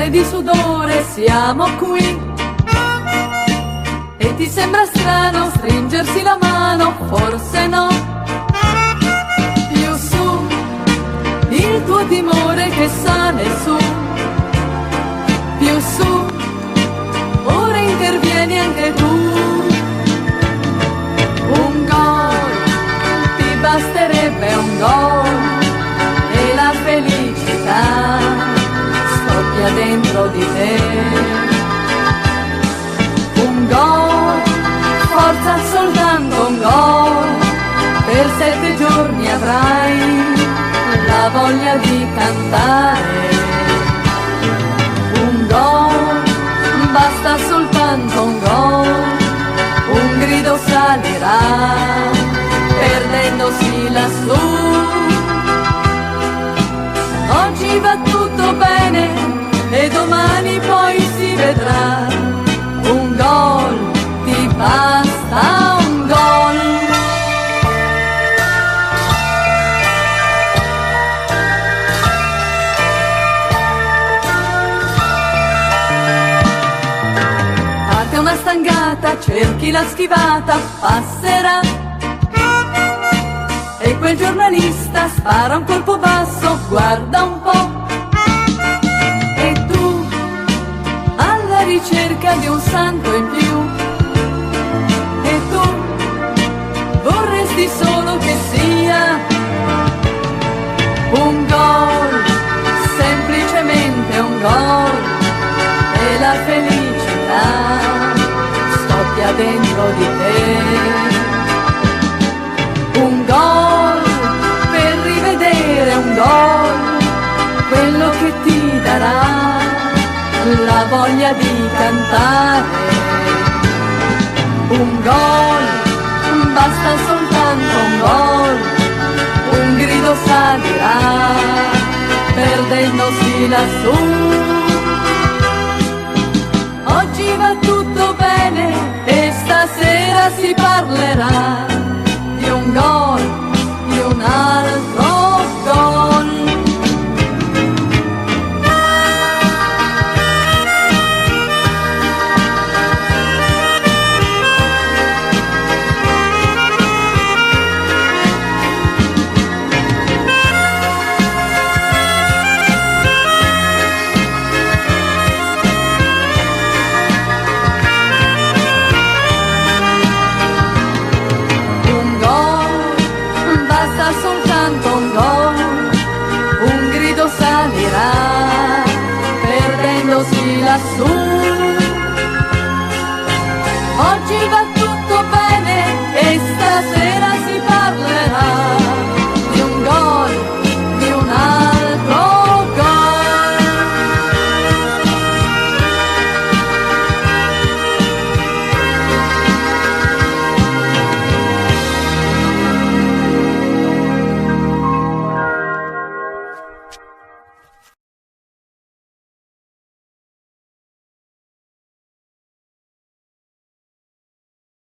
perle di sudore siamo qui. E ti sembra strano stringersi la mano, forse no. Più su, il tuo timore che sale su. Più su, ora intervieni anche tu. Un gol, ti basterebbe un gol e la felicità scoppia dentro di te. Un gol, forza soltanto un gol, per 7 giorni avrai la voglia di cantare. Un gol, basta soltanto un gol, un grido salirà, perdendosi lassù. Oggi va tutto bene e domani poi si vedrà. Un gol, ti basta un gol. Parte una stangata, cerchi la schivata, passerà. E quel giornalista spara un colpo basso, guarda un po'. E tu, alla ricerca di un santo in più. E tu, vorresti solo che sia un gol, semplicemente un gol. E la felicità scoppia dentro di te. Un gol per rivedere un gol, quello che ti darà la voglia di cantare. Un gol, basta soltanto un gol, un grido salirà, perdendosi lassù. Oggi va tutto bene e stasera si parlerà di un gol